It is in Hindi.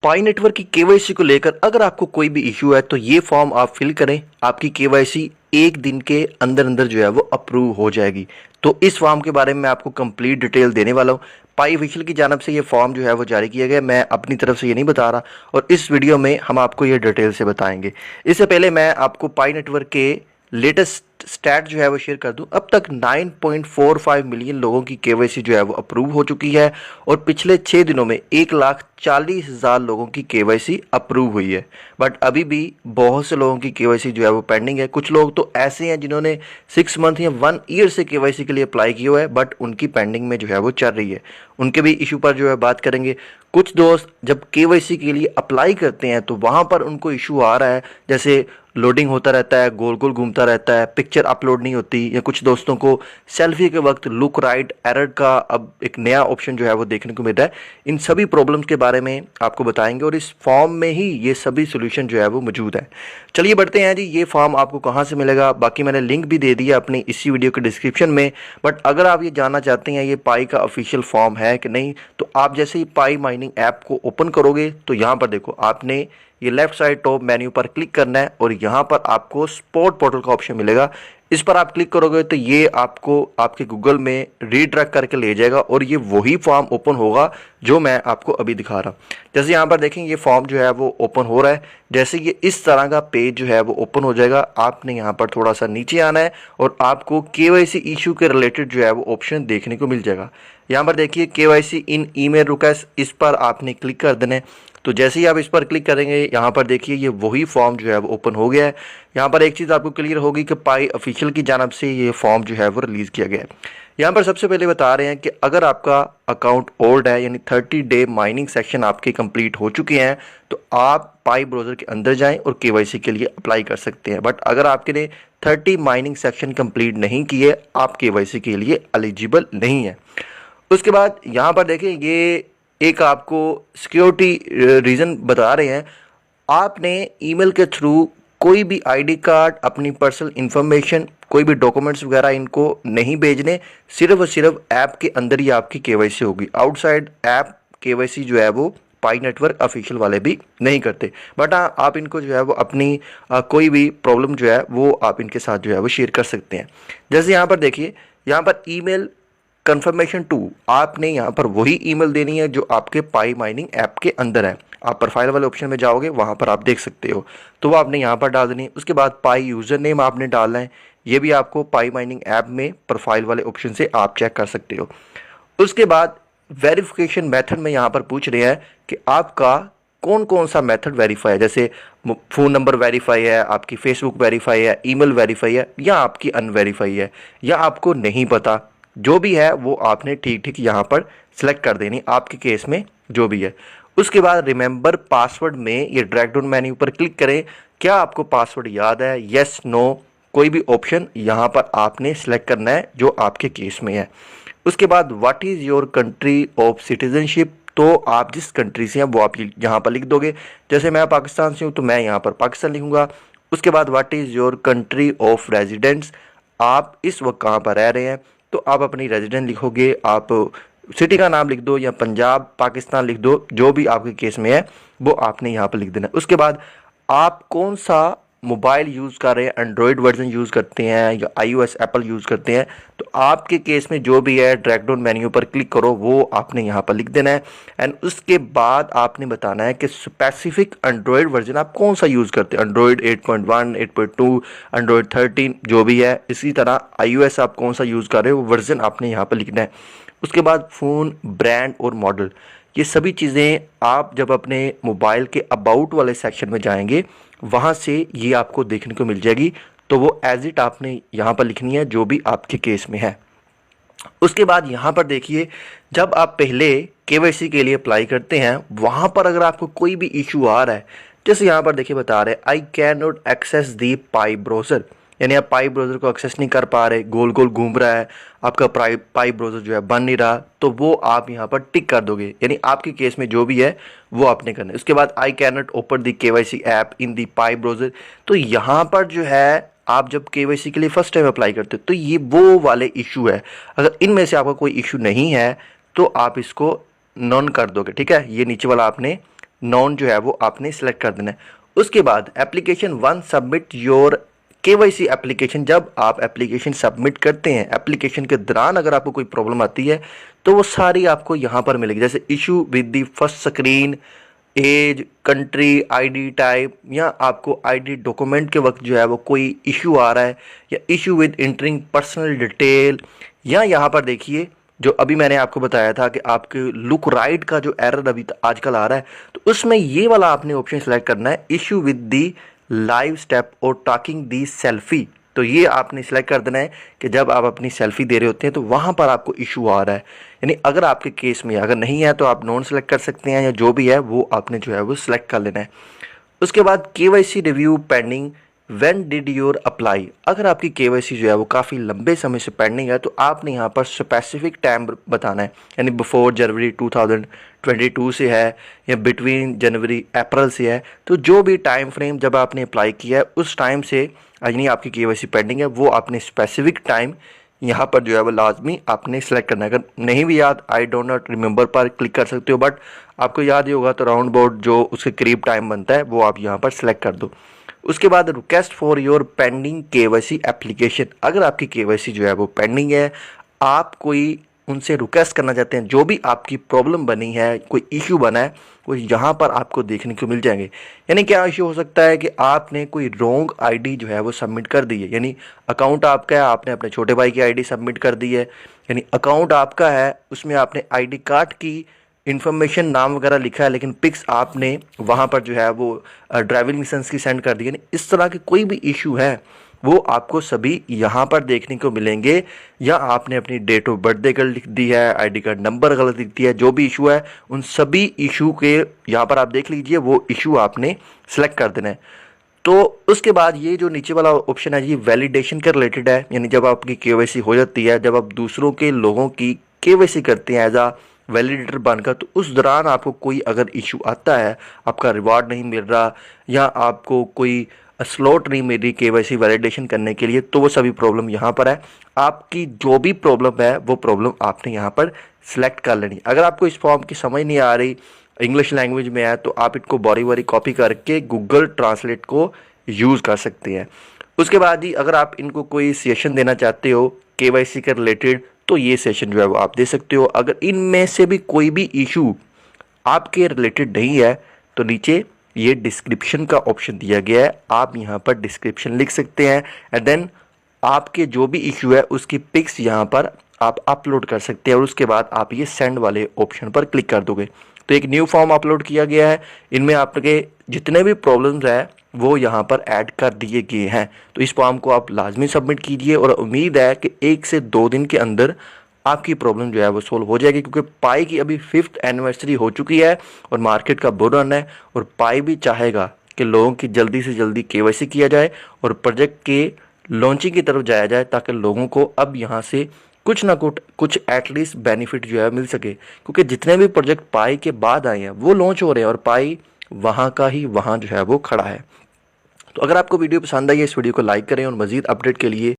पाई नेटवर्क की केवाईसी को लेकर अगर आपको कोई भी इशू है तो ये फॉर्म आप फिल करें। आपकी केवाईसी एक दिन के अंदर अंदर जो है वो अप्रूव हो जाएगी। तो इस फॉर्म के बारे में मैं आपको कंप्लीट डिटेल देने वाला हूँ। पाई ऑफिशियल की जानब से ये फॉर्म जो है वो जारी किया गया, मैं अपनी तरफ से ये नहीं बता रहा और इस वीडियो में हम आपको ये डिटेल से बताएंगे। इससे पहले मैं आपको पाई नेटवर्क के लेटेस्ट स्टैट जो है वो शेयर कर दूं। अब तक 9.45 मिलियन लोगों की केवाईसी जो है वो अप्रूव हो चुकी है और पिछले 6 दिनों में 1,40,000 लोगों की केवाईसी अप्रूव हुई है। बट अभी भी बहुत से लोगों की केवाईसी जो है वो पेंडिंग है। कुछ लोग तो ऐसे हैं जिन्होंने 6 मंथ या 1 ईयर से केवाईसी के लिए अप्लाई किया हुआ है, बट उनकी पेंडिंग में जो है वो चल रही है। उनके भी इशू पर जो है बात करेंगे। कुछ दोस्त जब केवाईसी के लिए अप्लाई करते हैं तो वहाँ पर उनको इशू आ रहा है, जैसे लोडिंग होता रहता है, गोल गोल घूमता रहता है, पिक्चर अपलोड नहीं होती, या कुछ दोस्तों को सेल्फी के वक्त लुक राइट एरर का अब एक नया ऑप्शन जो है वो देखने को मिल रहा है। इन सभी प्रॉब्लम्स के बारे में आपको बताएंगे और इस फॉर्म में ही ये सभी सोल्यूशन जो है वो मौजूद है। चलिए बढ़ते हैं जी। ये फॉर्म आपको कहाँ से मिलेगा, बाकी मैंने लिंक भी दे दिया अपनी इसी वीडियो के डिस्क्रिप्शन में। बट अगर आप ये जानना चाहते हैं ये पाई का ऑफिशियल फॉर्म है कि नहीं, तो आप जैसे ही पाई माइनिंग ऐप को ओपन करोगे तो यहाँ पर देखो, आपने ये लेफ्ट साइड टॉप मेन्यू पर क्लिक करना है और यहाँ पर आपको स्पोर्ट पोर्टल का ऑप्शन मिलेगा। इस पर आप क्लिक करोगे तो ये आपको आपके गूगल में रीडायरेक्ट करके ले जाएगा और ये वही फॉर्म ओपन होगा जो मैं आपको अभी दिखा रहा हूँ। जैसे यहाँ पर देखें ये फॉर्म जो है वो ओपन हो रहा है। जैसे ये इस तरह का पेज जो है वो ओपन हो जाएगा, आपने यहाँ पर थोड़ा सा नीचे आना है और आपको केवाईसी इशू के रिलेटेड जो है वो ऑप्शन देखने को मिल जाएगा। यहाँ पर देखिए केवाईसी इन ईमेल रिक्वेस्ट, इस पर आपने क्लिक कर देना है। तो जैसे ही आप इस पर क्लिक करेंगे यहाँ पर देखिए ये वही फॉर्म जो है वो ओपन हो गया है। यहाँ पर एक चीज़ आपको क्लियर होगी कि पाई ऑफिशियल की जानब से ये फॉर्म जो है वो रिलीज़ किया गया है। यहाँ पर सबसे पहले बता रहे हैं कि अगर आपका अकाउंट ओल्ड है, यानी 30 डे माइनिंग सेक्शन आपके कंप्लीट हो चुके हैं, तो आप पाई ब्राउज़र के अंदर जाएं और केवाईसी के लिए अप्लाई कर सकते हैं। बट अगर आपके ने 30 माइनिंग सेक्शन कंप्लीट नहीं किए, आप केवाईसी के लिए एलिजिबल नहीं है। उसके बाद यहाँ पर देखें ये एक आपको सिक्योरिटी रीज़न बता रहे हैं। आपने ईमेल के थ्रू कोई भी आईडी कार्ड, अपनी पर्सनल इन्फॉर्मेशन, कोई भी डॉक्यूमेंट्स वगैरह इनको नहीं भेजने। सिर्फ और सिर्फ ऐप के अंदर ही आपकी केवाईसी होगी। आउटसाइड ऐप केवाईसी जो है वो पाई नेटवर्क ऑफिशियल वाले भी नहीं करते। बट हाँ, आप इनको जो है वो अपनी कोई भी प्रॉब्लम जो है वो आप इनके साथ जो है वो शेयर कर सकते हैं। जैसे यहाँ पर देखिए, यहाँ पर ईमेल कंफर्मेशन 2, आपने यहाँ पर वही ईमेल देनी है जो आपके पाई माइनिंग ऐप के अंदर है। आप प्रोफाइल वाले ऑप्शन में जाओगे, वहाँ पर आप देख सकते हो, तो वो आपने यहाँ पर डाल देनी है। उसके बाद पाई यूज़र नेम आपने डालना है, ये भी आपको पाई माइनिंग ऐप में प्रोफाइल वाले ऑप्शन से आप चेक कर सकते हो। उसके बाद वेरिफिकेशन मेथड में यहाँ पर पूछ रहे हैं कि आपका कौन कौन सा मेथड वेरीफाई है। जैसे फ़ोन नंबर वेरीफाई है, आपकी फेसबुक वेरीफाई है, ईमेल वेरीफाई है, या आपकी अनवेरीफाई है, या आपको नहीं पता। जो भी है वो आपने ठीक ठीक यहाँ पर सिलेक्ट कर देनी, आपके केस में जो भी है। उसके बाद रिमेंबर पासवर्ड में ये ड्रैग डाउन मेन्यू पर क्लिक करें। क्या आपको पासवर्ड याद है, येस नो, कोई भी ऑप्शन यहाँ पर आपने सेलेक्ट करना है जो आपके केस में है। उसके बाद what is your country of citizenship, तो आप जिस कंट्री से हैं वो आप यहाँ पर लिख दोगे। जैसे मैं पाकिस्तान से हूँ तो मैं यहाँ पर पाकिस्तान लिखूँगा। उसके बाद what is your country of residence, आप इस वक्त कहाँ पर रह रहे हैं, तो आप अपनी रेजिडेंट लिखोगे। आप सिटी का नाम लिख दो या पंजाब पाकिस्तान लिख दो, जो भी आपके केस में है वो आपने यहाँ पर लिख देना। उसके बाद आप कौन सा मोबाइल यूज़ कर रहे हैं, एंड्रॉयड वर्जन यूज़ करते हैं या iOS एप्पल यूज़ करते हैं, तो आपके केस में जो भी है ड्रैग डाउन मेन्यू पर क्लिक करो, वो आपने यहाँ पर लिख देना है। एंड उसके बाद आपने बताना है कि स्पेसिफिक एंड्रॉयड वर्जन आप कौन सा यूज़ करते हैं, एंड्रॉयड 8.1, 8.2, एंड्रॉयड 13 जो भी है। इसी तरह iOS आप कौन सा यूज़ कर रहे हो वो वर्जन आपने यहाँ पर लिखना है। उसके बाद फ़ोन ब्रांड और मॉडल, ये सभी चीज़ें आप जब अपने मोबाइल के अबाउट वाले सेक्शन में जाएंगे वहाँ से ये आपको देखने को मिल जाएगी। तो वो एज इट आपने यहाँ पर लिखनी है जो भी आपके केस में है। उसके बाद यहाँ पर देखिए, जब आप पहले केवाईसी के लिए अप्लाई करते हैं वहाँ पर अगर आपको कोई भी इशू आ रहा है, जैसे यहाँ पर देखिए बता रहे हैं I can not access the Pi browser, यानी आप पाई ब्राउज़र को एक्सेस नहीं कर पा रहे, गोल गोल घूम रहा है, आपका पाई ब्राउज़र जो है बन नहीं रहा, तो वो आप यहाँ पर टिक कर दोगे, यानी आपके केस में जो भी है वो आपने करना है। उसके बाद आई can not open the KYC app in the Pi browser, तो यहाँ पर जो है आप जब केवाईसी के लिए फर्स्ट टाइम अप्लाई करते हो तो ये वो वाले इशू है। अगर इनमें से आपका कोई इशू नहीं है तो आप इसको नॉन कर दोगे, ठीक है। ये नीचे वाला आपने नॉन जो है वो आपने सिलेक्ट कर देना है। उसके बाद application 1 submit your KYC application. जब आप एप्लीकेशन सबमिट करते हैं, एप्लीकेशन के दौरान अगर आपको कोई प्रॉब्लम आती है तो वो सारी आपको यहाँ पर मिलेगी, जैसे issue with the first screen, age, country, ID type, या आपको आईडी डॉक्यूमेंट के वक्त जो है वो कोई इशू आ रहा है, या issue with entering personal detail, या यहाँ पर देखिए जो अभी मैंने आपको बताया था कि आपके लुक राइट का जो एरर अभी आजकल आ रहा है, तो उसमें ये वाला आपने ऑप्शन सेलेक्ट करना है, issue with the live step और टॉकिंग दी सेल्फी। तो ये आपने सेलेक्ट कर देना है कि जब आप अपनी सेल्फी दे रहे होते हैं तो वहाँ पर आपको इशू आ रहा है। यानी अगर आपके केस में अगर नहीं है तो आप नॉन सेलेक्ट कर सकते हैं, या जो भी है वो आपने जो है वो सिलेक्ट कर लेना है। उसके बाद KYC review pending, when did your apply. अगर आपकी केवाईसी जो है वो काफ़ी लंबे समय से पेंडिंग है तो आपने यहाँ पर स्पेसिफिक टाइम बताना है, यानी बिफोर जनवरी 2022 से है या बिटवीन जनवरी अप्रैल से है। तो जो भी टाइम फ्रेम जब आपने अप्लाई किया है उस टाइम से यानी आपकी केवाईसी पेंडिंग है, वो आपने स्पेसिफिक टाइम यहाँ पर जो है वो लाजमी आपने सेलेक्ट करना है। अगर नहीं भी याद, आई डोंट नॉट रिमेंबर पर क्लिक कर सकते हो, बट आपको याद ही होगा तो राउंड अबाउट जो उसके करीब टाइम बनता है वो आप यहाँ पर सेलेक्ट कर दो। उसके बाद request for your pending KYC application. अगर आपकी केवाईसी जो है वो पेंडिंग है, आप कोई उनसे रिक्वेस्ट करना चाहते हैं, जो भी आपकी प्रॉब्लम बनी है, कोई इशू बना है, वो यहाँ पर आपको देखने को मिल जाएंगे। यानी क्या इशू हो सकता है कि आपने कोई रॉन्ग आईडी जो है वो सबमिट कर दी है, यानी अकाउंट आपका है, आपने अपने छोटे भाई की आईडी सबमिट कर दी है, यानी अकाउंट आपका है, उसमें आपने आईडी कार्ड की इन्फॉर्मेशन नाम वगैरह लिखा है, लेकिन पिक्स आपने वहाँ पर जो है वो ड्राइविंग लाइसेंस की सेंड कर दी है। इस तरह के कोई भी इशू है वो आपको सभी यहाँ पर देखने को मिलेंगे, या आपने अपनी डेट ऑफ बर्थ गलत लिख दी है, आईडी कार्ड नंबर गलत लिख दिया है, जो भी इशू है उन सभी इशू के यहाँ पर आप देख लीजिए, वो इशू आपने सेलेक्ट कर देना है। तो उसके बाद ये जो नीचे वाला ऑप्शन है ये वैलिडेशन के रिलेटेड है, यानी जब आपकी केवाईसी हो जाती है, जब आप दूसरों के लोगों की केवाईसी करते हैं एज आ वैलिडेटर बनकर, तो उस दौरान आपको कोई अगर इशू आता है, आपका रिवार्ड नहीं मिल रहा या आपको कोई स्लॉट नहीं मिल रही केवाईसी वैलिडेशन करने के लिए, तो वो सभी प्रॉब्लम यहाँ पर है। आपकी जो भी प्रॉब्लम है वो प्रॉब्लम आपने यहाँ पर सिलेक्ट कर लेनी। अगर आपको इस फॉर्म की समझ नहीं आ रही, इंग्लिश लैंग्वेज में है, तो आप इनको बारी बारी कॉपी करके गूगल ट्रांसलेट को यूज़ कर सकते हैं। उसके बाद ही अगर आप इनको कोई सेशन देना चाहते हो केवाईसी के रिलेटेड, तो ये सेशन जो है वो आप दे सकते हो। अगर इनमें से भी कोई भी इशू आपके रिलेटेड नहीं है तो नीचे ये डिस्क्रिप्शन का ऑप्शन दिया गया है, आप यहाँ पर डिस्क्रिप्शन लिख सकते हैं, एंड देन आपके जो भी इशू है उसकी पिक्स यहाँ पर आप अपलोड कर सकते हैं, और उसके बाद आप ये सेंड वाले ऑप्शन पर क्लिक कर दोगे तो एक न्यू फॉर्म अपलोड किया गया है। इनमें आपके जितने भी प्रॉब्लम्स हैं वो यहाँ पर ऐड कर दिए गए हैं। तो इस फॉर्म को आप लाजमी सबमिट कीजिए, और उम्मीद है कि 1 से 2 दिन के अंदर आपकी प्रॉब्लम जो है वो सोल्व हो जाएगी, क्योंकि पाई की अभी 5th एनिवर्सरी हो चुकी है और मार्केट का बुल रन है, और पाई भी चाहेगा कि लोगों की जल्दी से जल्दी केवाईसी किया जाए और प्रोजेक्ट के लॉन्चिंग की तरफ जाया जाए, ताकि लोगों को अब यहाँ से कुछ ना कुछ एटलीस्ट बेनिफिट जो है मिल सके, क्योंकि जितने भी प्रोजेक्ट पाई के बाद आए हैं वो लॉन्च हो रहे हैं और पाई वहाँ का ही वहाँ जो है वो खड़ा है। तो अगर आपको वीडियो पसंद आई है, इस वीडियो को लाइक करें और मज़ीद अपडेट के लिए